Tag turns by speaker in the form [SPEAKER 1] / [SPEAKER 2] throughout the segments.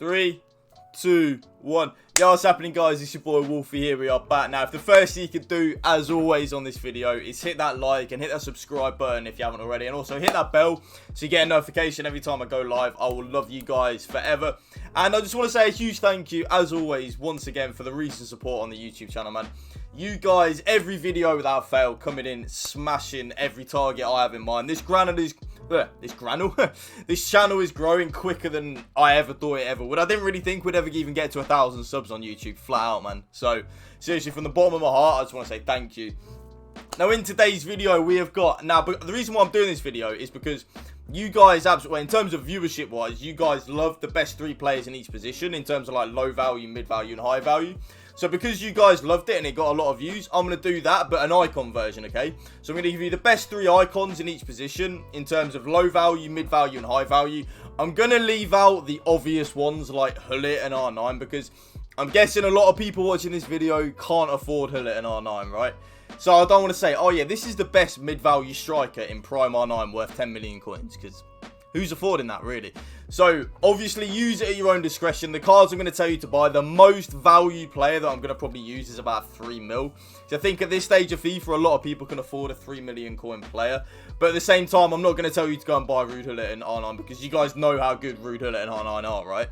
[SPEAKER 1] 3, 2, 1. Yo, what's happening, guys? It's your boy Wolfie here. We are back. Now, if the first thing you can do, as always on this video, is hit that like and hit that subscribe button if you haven't already, and also hit that bell so you get a notification every time I go live. I will love you guys forever. And I just want to say a huge thank you, as always, once again, for the recent support on the YouTube channel, man. You guys, every video without fail, coming in, smashing every target I have in mind. This channel is growing quicker than I ever thought it ever would. I didn't really think we'd ever even get to 1,000 subs on YouTube, flat out, man. So, seriously, from the bottom of my heart, I just want to say thank you. Now, in today's video, we have got... Now, but the reason why I'm doing this video is because you guys, absolutely, in terms of viewership-wise, you guys love the best 3 players in each position, in terms of, like, low value, mid value, and high value. So because you guys loved it and it got a lot of views, I'm going to do that, but an icon version, okay? So I'm going to give you the best 3 icons in each position in terms of low value, mid value, and high value. I'm going to leave out the obvious ones like Hullet and R9 because I'm guessing a lot of people watching this video can't afford Hullet and R9, right? So I don't want to say, oh yeah, this is the best mid-value striker in Prime R9 worth 10 million coins because who's affording that, really? So, obviously, use it at your own discretion. The cards I'm going to tell you to buy, the most value player that I'm going to probably use is about 3 mil. So, I think at this stage of FIFA, a lot of people can afford a 3 million coin player. But at the same time, I'm not going to tell you to go and buy Ruud Hullet and R9 because you guys know how good Ruud Hullet and R9 are, right?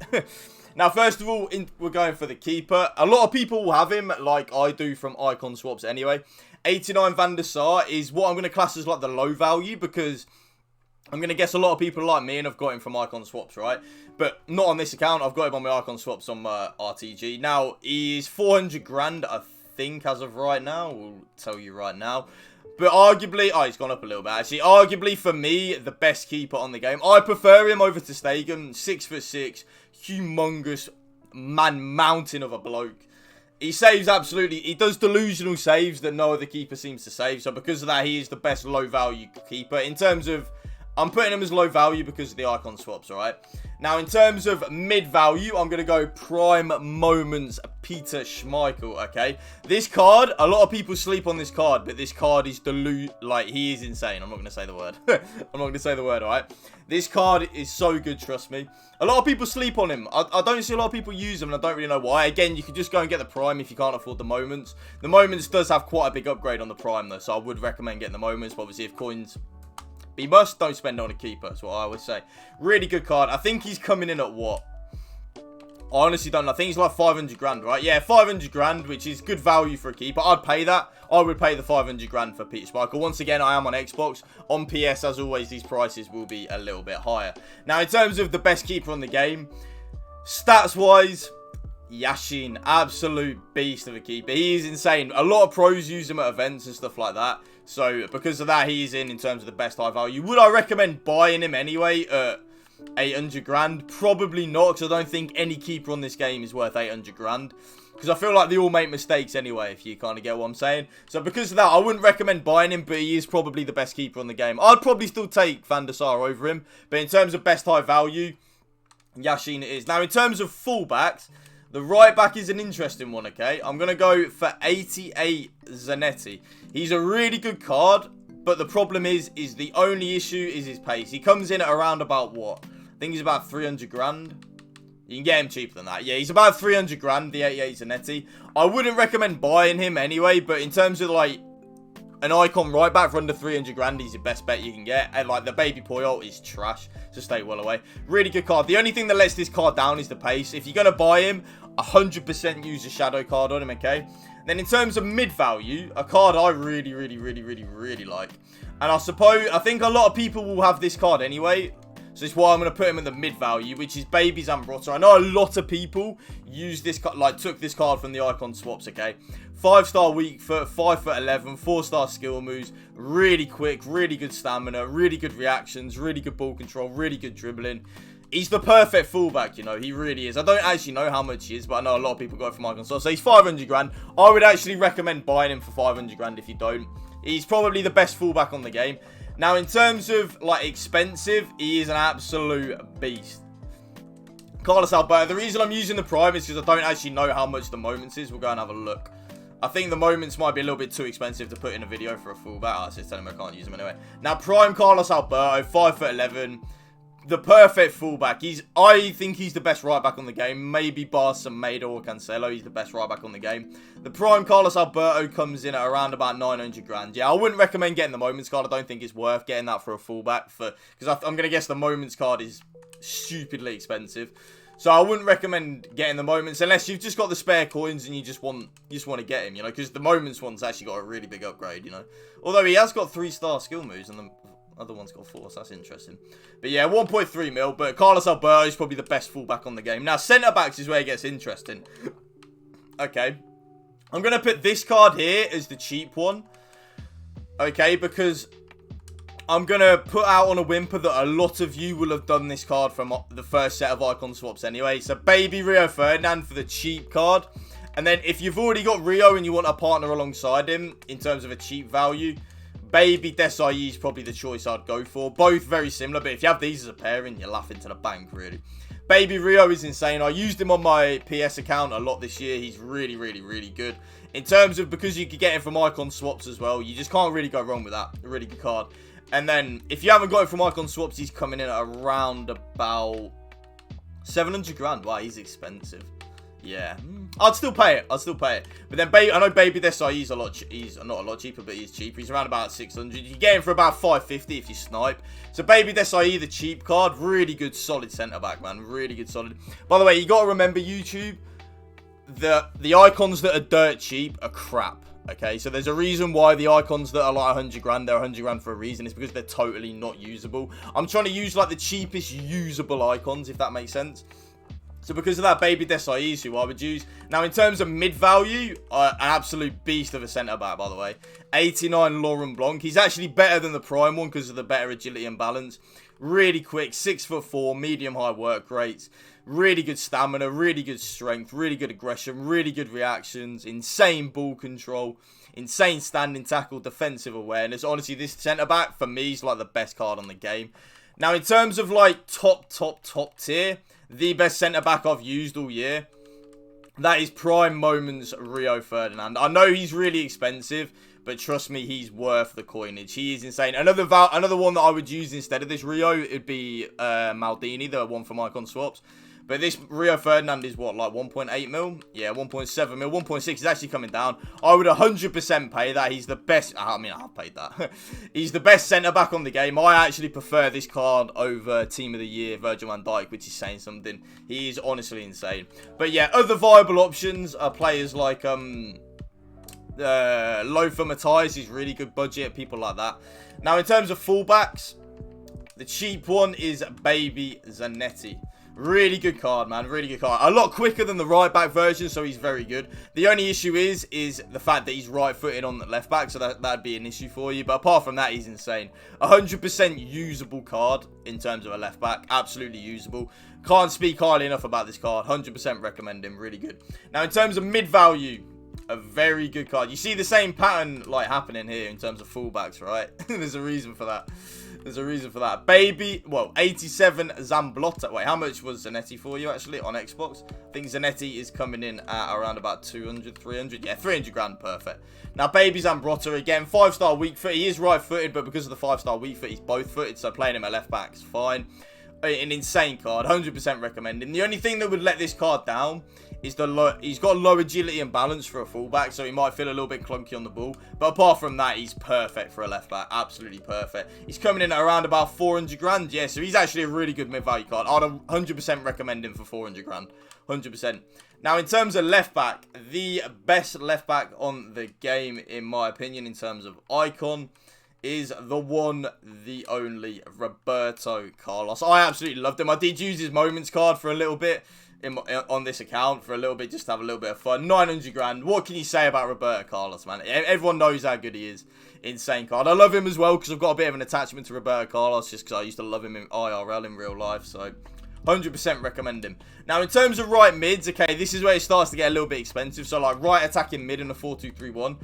[SPEAKER 1] Now, first of all, we're going for the keeper. A lot of people will have him like I do from icon swaps anyway. 89 Van der Sar is what I'm going to class as like the low value because... I'm going to guess a lot of people like me and have got him from Icon Swaps, right? But not on this account. I've got him on my Icon Swaps on my RTG. Now, he's 400 grand, I think, as of right now. We'll tell you right now. But arguably... Oh, he's gone up a little bit, actually. Arguably, for me, the best keeper on the game. I prefer him over to Stegen. 6'6", humongous mountain of a bloke. He saves absolutely... He does delusional saves that no other keeper seems to save. So, because of that, he is the best low-value keeper. In terms of... I'm putting him as low value because of the icon swaps, alright? Now, in terms of mid-value, I'm going to go Prime Moments Peter Schmeichel, okay? This card, a lot of people sleep on this card, but this card is like, he is insane. I'm not going to say the word. I'm not going to say the word, alright? This card is so good, trust me. A lot of people sleep on him. I don't see a lot of people use him, and I don't really know why. Again, you can just go and get the Prime if you can't afford the Moments. The Moments does have quite a big upgrade on the Prime, though, so I would recommend getting the Moments, but obviously if coins... He must, don't spend on a keeper, that's what I always say. Really good card. I think he's coming in at what? I honestly don't know. I think he's like 500 grand, right? Yeah, 500 grand, which is good value for a keeper. I'd pay that. I would pay the 500 grand for Peter Schmeichel. Once again, I am on Xbox. On PS, as always, these prices will be a little bit higher. Now, in terms of the best keeper on the game, stats-wise... Yashin, absolute beast of a keeper. He is insane. A lot of pros use him at events and stuff like that. So, because of that, he is in terms of the best high value. Would I recommend buying him anyway at 800 grand? Probably not, because I don't think any keeper on this game is worth 800 grand. Because I feel like they all make mistakes anyway, if you kind of get what I'm saying. So, because of that, I wouldn't recommend buying him, but he is probably the best keeper on the game. I'd probably still take Van der Sar over him. But in terms of best high value, Yashin it is. Now, in terms of fullbacks... The right back is an interesting one, okay? I'm going to go for 88 Zanetti. He's a really good card, but the problem is the only issue is his pace. He comes in at around about what? I think he's about 300 grand. You can get him cheaper than that. Yeah, he's about 300 grand, the 88 Zanetti. I wouldn't recommend buying him anyway, but in terms of, like, an icon right back for under 300 grand, he's the best bet you can get. And, like, the Baby Puyol is trash, so stay well away. Really good card. The only thing that lets this card down is the pace. If you're going to buy him, 100% use a shadow card on him, okay? Then in terms of mid-value, a card I really like. And I think a lot of people will have this card anyway. So it's why I'm going to put him in the mid-value, which is Baby Zambrotta. I know a lot of people use this, like, took this card from the icon swaps, okay? 5-star weak foot, 5'11", 4-star skill moves, really quick, really good stamina, really good reactions, really good ball control, really good dribbling. He's the perfect fullback, you know, he really is. I don't actually know how much he is, but I know a lot of people go for icon swaps. So he's 500 grand. I would actually recommend buying him for 500 grand if you don't. He's probably the best fullback on the game. Now, in terms of, like, expensive, he is an absolute beast. Carlos Alberto. The reason I'm using the Prime is because I don't actually know how much the Moments is. We'll go and have a look. I think the Moments might be a little bit too expensive to put in a video for a fullback. I was just telling him I can't use them anyway. Now, Prime Carlos Alberto, 5'11", the perfect fullback. I think he's the best right back on the game. Maybe bar Semedo or Cancelo, he's the best right back on the game. The prime Carlos Alberto comes in at around about 900 grand. Yeah, I wouldn't recommend getting the Moments card. I don't think it's worth getting that for a fullback, because I'm going to guess the Moments card is stupidly expensive. So I wouldn't recommend getting the Moments unless you've just got the spare coins and you just want to get him, you know, because the Moments one's actually got a really big upgrade, you know. Although he has got 3-star skill moves and the other one's got 4, so that's interesting. But yeah, 1.3 mil, but Carlos Alberto is probably the best fullback on the game. Now, centre-backs is where it gets interesting. Okay. I'm going to put this card here as the cheap one. Okay, because I'm going to put out on a whimper that a lot of you will have done this card from the first set of icon swaps anyway. So, baby Rio Ferdinand for the cheap card. And then if you've already got Rio and you want a partner alongside him in terms of a cheap value, baby Desai is probably the choice I'd go for. Both very similar, but if you have these as a pairing, you're laughing to the bank, really. Baby Rio is insane. I used him on my PS account a lot this year. He's really, really, really good. In terms of, because you could get him from icon swaps as well, you just can't really go wrong with that. A really good card. And then, if you haven't got it from icon swaps, he's coming in at around about 700 grand. Wow, he's expensive. Yeah, I'd still pay it. But then, I know Baby Desai, he's not a lot cheaper, but he's cheaper. He's around about 600. You get him for about 550 if you snipe. So Baby Desai, the cheap card, really good, solid centre back, man. Really good, solid. By the way, you got to remember, YouTube, the icons that are dirt cheap are crap. Okay, so there's a reason why the icons that are like 100 grand, they're 100 grand for a reason. It's because they're totally not usable. I'm trying to use like the cheapest usable icons, if that makes sense. So because of that, Baby Desai is who I would use. Now, in terms of mid-value, an absolute beast of a centre-back, by the way. 89 Laurent Blanc. He's actually better than the prime one because of the better agility and balance. Really quick, 6'4", medium-high work rates. Really good stamina, really good strength, really good aggression, really good reactions. Insane ball control. Insane standing tackle, defensive awareness. Honestly, this centre-back, for me, is like the best card on the game. Now, in terms of like top tier, the best centre-back I've used all year, that is prime Moments Rio Ferdinand. I know he's really expensive, but trust me, he's worth the coinage. He is insane. Another one that I would use instead of this Rio, it'd be Maldini, the one from Icon Swaps. But this Rio Ferdinand is what, like 1.8 mil? Yeah, 1.7 mil. 1.6 is actually coming down. I would 100% pay that. He's the best. I mean, I've paid that. He's the best centre-back on the game. I actually prefer this card over Team of the Year, Virgil van Dijk, which is saying something. He is honestly insane. But yeah, other viable options are players like Lothar Matthijs. He's really good budget. People like that. Now, in terms of fullbacks, the cheap one is Baby Zanetti. Really good card, man. Really good card. A lot quicker than the right-back version, so he's very good. The only issue is the fact that he's right-footed on the left-back, so that'd be an issue for you. But apart from that, he's insane. 100% usable card in terms of a left-back. Absolutely usable. Can't speak highly enough about this card. 100% recommend him. Really good. Now, in terms of mid-value, a very good card. You see the same pattern like happening here in terms of fullbacks, right? There's a reason for that. There's a reason for that. 87 Zambrotta. Wait, how much was Zanetti for you, actually, on Xbox? I think Zanetti is coming in at around about 200, 300. Yeah, 300 grand, perfect. Now, Baby Zambrotta, again, 5-star weak foot. He is right-footed, but because of the 5-star weak foot, he's both-footed, so playing him at left-back is fine. An insane card, 100% recommend him. The only thing that would let this card down is he's got low agility and balance for a fullback, so he might feel a little bit clunky on the ball. But apart from that, he's perfect for a left back. Absolutely perfect. He's coming in at around about 400 grand. Yeah, so he's actually a really good mid-value card. I'd 100% recommend him for 400 grand. 100%. Now, in terms of left back, the best left back on the game, in my opinion, in terms of icon, is the one, the only, Roberto Carlos. I absolutely loved him. I did use his Moments card for a little bit on this account for a little bit, just to have a little bit of fun. 900 grand. What can you say about Roberto Carlos, man? Everyone knows how good he is. Insane card. I love him as well because I've got a bit of an attachment to Roberto Carlos just because I used to love him in IRL, in real life. So 100% recommend him. Now, in terms of right mids, okay, this is where it starts to get a little bit expensive. So, like, right attacking mid in a 4-2-3-1.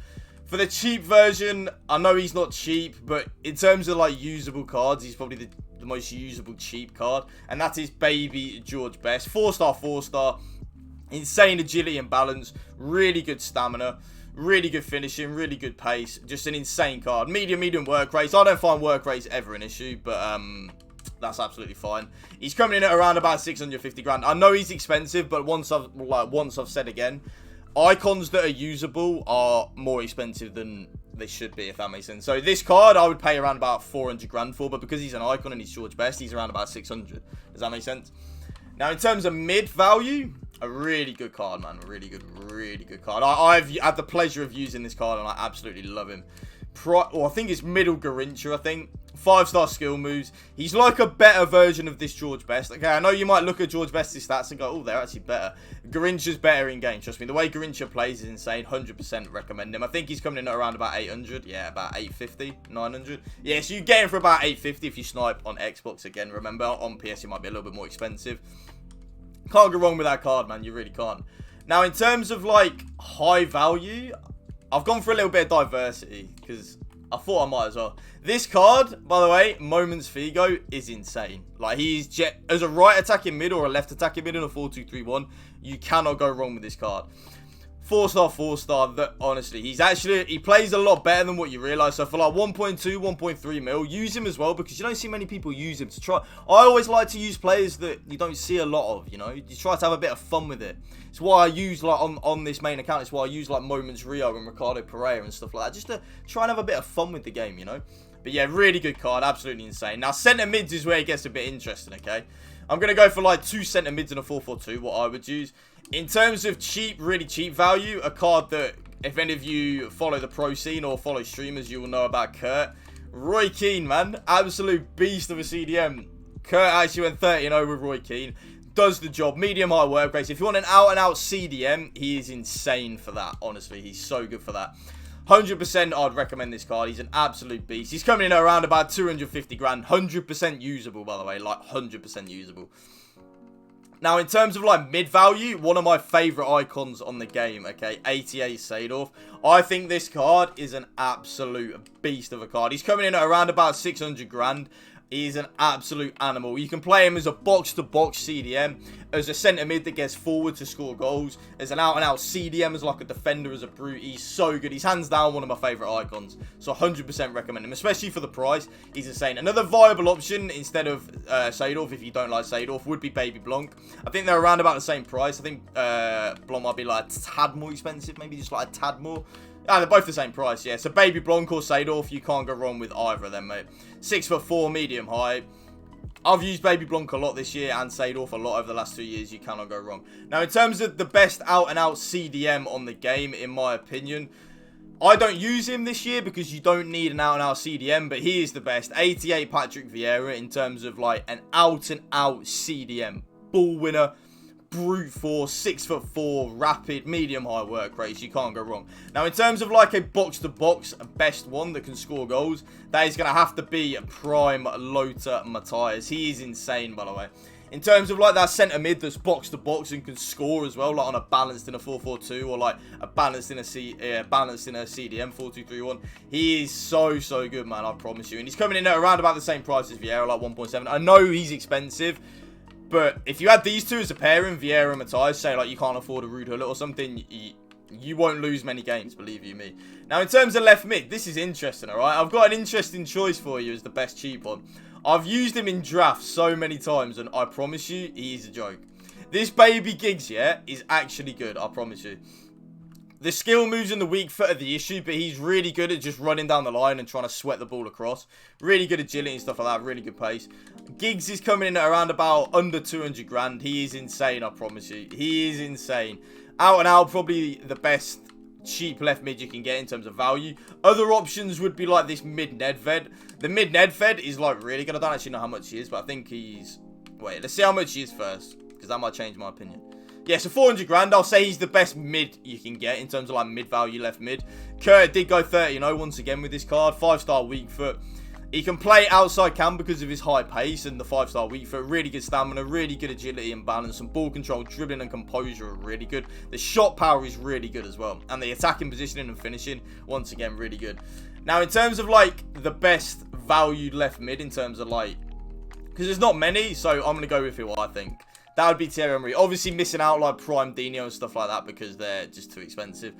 [SPEAKER 1] For the cheap version, I know he's not cheap, but in terms of, like, usable cards, he's probably the most usable cheap card. And that is Baby George Best. 4-star, 4-star. Insane agility and balance. Really good stamina. Really good finishing. Really good pace. Just an insane card. Medium work rates. I don't find work rates ever an issue, but, That's absolutely fine. He's coming in at around about 650 grand. I know he's expensive, but once I've said again, icons that are usable are more expensive than they should be, if that makes sense. So this card I would pay around about 400 grand for, but because he's an icon and he's George Best, he's around about 600. Does that make sense? Now, in terms of mid value, a really good card, man. Really good card. I've had the pleasure of using this card, and I absolutely love him. I think it's middle Garincha, I think. 5-star skill moves. He's like a better version of this George Best. Okay, I know you might look at George Best's stats and go, oh, they're actually better. Garincha's better in game. Trust me, the way Garincha plays is insane. 100% recommend him. I think he's coming in at around about 800. Yeah, about 850, 900. Yeah, so you get him for about 850 if you snipe on Xbox again. Remember, on PS, it might be a little bit more expensive. Can't go wrong with that card, man. You really can't. Now, in terms of, like, high value, I've gone for a little bit of diversity because I thought I might as well. This card, by the way, Moments Figo, is insane. Like, he's as a right attacking mid or a left attacking mid in a 4-2-3-1, you cannot go wrong with this card. 4-star, 4-star, that honestly, he plays a lot better than what you realise. So for like 1.2, 1.3 mil, use him as well because you don't see many people use him to try. I always like to use players that you don't see a lot of, you know. You try to have a bit of fun with it. It's why I use, like, on this main account, it's why I use, like, Moments Rio and Ricardo Pereira and stuff like that, just to try and have a bit of fun with the game, you know. But yeah, really good card, absolutely insane. Now, centre mids is where it gets a bit interesting, okay. I'm going to go for, like, 2 centre mids and a 4-4-2, what I would use. In terms of cheap, really cheap value, a card that, if any of you follow the pro scene or follow streamers, you will know about Kurt. Roy Keane, man. Absolute beast of a CDM. Kurt actually went 30-0 with Roy Keane. Does the job. Medium high work rate. If you want an out-and-out CDM, he is insane for that. Honestly, he's so good for that. 100% I'd recommend this card. He's an absolute beast. He's coming in at around about 250 grand. 100% usable, by the way. Like, 100% usable. Now, in terms of, like, mid-value, one of my favourite icons on the game, okay, 88 Seedorf. I think this card is an absolute beast of a card. He's coming in at around about 600 grand. He's an absolute animal. You can play him as a box-to-box CDM, as a centre mid that gets forward to score goals, as an out-and-out CDM, as like a defender, as a brute. He's so good. He's hands down one of my favourite icons. So 100% recommend him, especially for the price. He's insane. Another viable option instead of Seedorf, if you don't like Seedorf, would be Baby Blanc. I think they're around about the same price. I think Blanc might be like a tad more expensive, maybe just like a tad more. Ah, they're both the same price, yeah. So Baby Blanc or Seedorf, you can't go wrong with either of them, mate. 6'4", medium height. I've used Baby Blanc a lot this year and Seedorf a lot over the last 2 years. You cannot go wrong. Now, in terms of the best out-and-out CDM on the game, in my opinion, I don't use him this year because you don't need an out-and-out CDM, but he is the best. 88 Patrick Vieira in terms of, like, an out-and-out CDM. Ball winner. Brute force, 6'4", rapid, medium high work rates. You can't go wrong. Now, in terms of like a box-to-box best one that can score goals, that is going to have to be Prime Lothar Matthäus. He is insane, by the way. In terms of like that centre mid that's box-to-box and can score as well, like on a balanced in a 4-4-2 or like a balanced in a CDM 4-2-3-1. He is so good, man. I promise you. And he's coming in at around about the same price as Vieira, like 1.7. I know he's expensive. But if you had these two as a pairing, Vieira and Matthäus, say like you can't afford a Rude Hullet or something, you won't lose many games, believe you me. Now, in terms of left mid, this is interesting, alright? I've got an interesting choice for you as the best cheap one. I've used him in drafts so many times, and I promise you, he's a joke. This baby Giggs, yeah, is actually good, I promise you. The skill moves and the weak foot are the issue, but he's really good at just running down the line and trying to sweat the ball across. Really good agility and stuff like that. Really good pace. Giggs is coming in at around about under 200 grand. He is insane, I promise you. He is insane. Out and out, probably the best cheap left mid you can get in terms of value. Other options would be like this mid Nedved. The mid Nedved is like really good. I don't actually know how much he is, but I think he's... Wait, let's see how much he is first, because that might change my opinion. Yeah, so 400 grand, I'll say he's the best mid you can get in terms of like mid-value left mid. Kurt did go 30-0 once again with this card. 5-star weak foot. He can play outside cam because of his high pace and the 5-star weak foot. Really good stamina, really good agility and balance. And ball control, dribbling and composure are really good. The shot power is really good as well. And the attacking, positioning and finishing, once again, really good. Now, in terms of like the best valued left mid in terms of like... Because there's not many, so I'm going to go with who I think. That would be Thierry Henry. Obviously missing out like Prime Dino and stuff like that because they're just too expensive.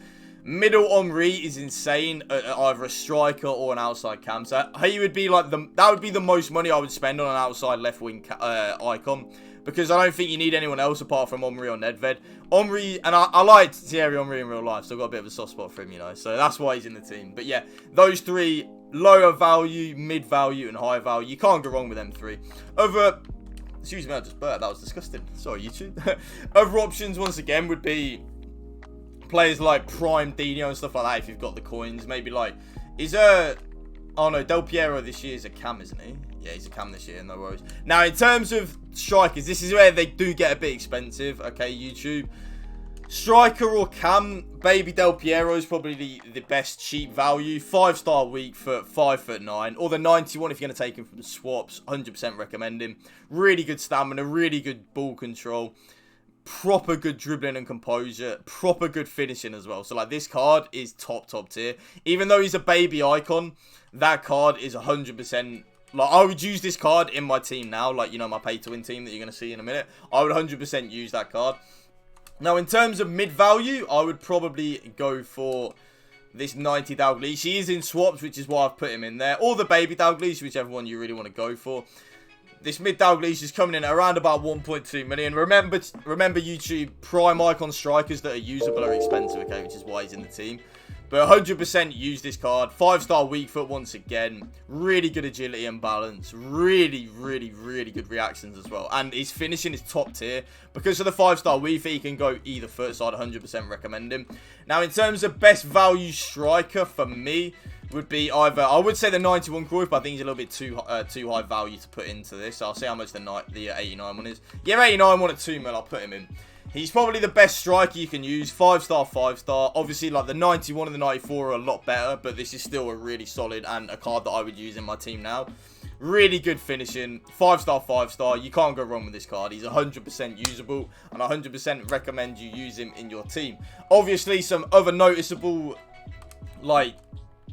[SPEAKER 1] Middle Henry is insane, either a striker or an outside cam. So he would be like that would be the most money I would spend on an outside left wing icon, because I don't think you need anyone else apart from Henry or Nedved. Henry, and I liked Thierry Henry in real life, so I've got a bit of a soft spot for him, you know. So that's why he's in the team. But yeah, those three, lower value, mid value, and high value. You can't go wrong with them three. Excuse me, I just burped. That was disgusting. Sorry, YouTube. Other options, once again, would be players like Prime Dino and stuff like that if you've got the coins. Maybe like, oh no, Del Piero this year is a cam, isn't he? Yeah, he's a cam this year, no worries. Now, in terms of strikers, this is where they do get a bit expensive, okay, YouTube. Striker or cam, Baby Del Piero is probably the best cheap value. 5-star weak foot, 5'9", or the 91 if you're going to take him from the swaps. 100% recommend him. Really good stamina, really good ball control. Proper good dribbling and composure, proper good finishing as well. So like, this card is top tier. Even though he's a baby icon, that card is 100%. Like, I would use this card in my team now, like, you know, my pay to win team that you're going to see in a minute. I would 100% use that card. Now, in terms of mid value, I would probably go for this 90 Dalglish. He is in swaps, which is why I've put him in there, or the baby Dalglish, whichever one you really want to go for. This mid Dalglish is coming in at around about 1.2 million. Remember YouTube, prime icon strikers that are usable are expensive, okay, which is why he's in the team. But 100% use this card. 5-star weak foot once again. Really good agility and balance. Really good reactions as well. And his finishing is top tier. Because of the 5-star weak foot, he can go either foot, so I'd 100% recommend him. Now, in terms of best value striker for me, would be either, I would say the 91 Cruyff, but I think he's a little bit too high value to put into this. So I'll see how much the 89 one is. Yeah, 89 one at 2 mil, I'll put him in. He's probably the best striker you can use. 5-star, 5-star. Obviously, like the 91 and the 94 are a lot better, but this is still a really solid and a card that I would use in my team now. Really good finishing. 5-star, 5-star. You can't go wrong with this card. He's 100% usable, and I 100% recommend you use him in your team. Obviously, some other noticeable, like,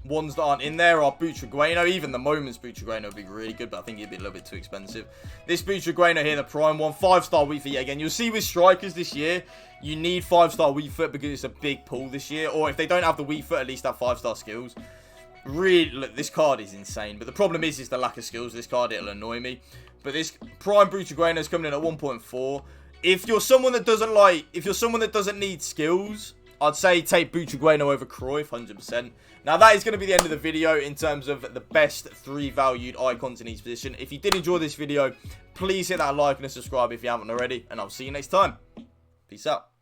[SPEAKER 1] ones that aren't in there are Butragueno. Even the Moments Butragueno would be really good, but I think he'd be a little bit too expensive. This Butragueno here, the prime one, 5-star weak foot. Yeah, again, you'll see with strikers this year, you need 5-star weak foot because it's a big pull this year. Or if they don't have the weak foot, at least have 5-star skills. Really, look, this card is insane. But the problem is the lack of skills. This card, it'll annoy me. But this prime Butragueno is coming in at 1.4. If you're someone that doesn't need skills, I'd say take Butragueno over Cruyff, 100%. Now, that is going to be the end of the video in terms of the best 3 valued icons in each position. If you did enjoy this video, please hit that like and a subscribe if you haven't already. And I'll see you next time. Peace out.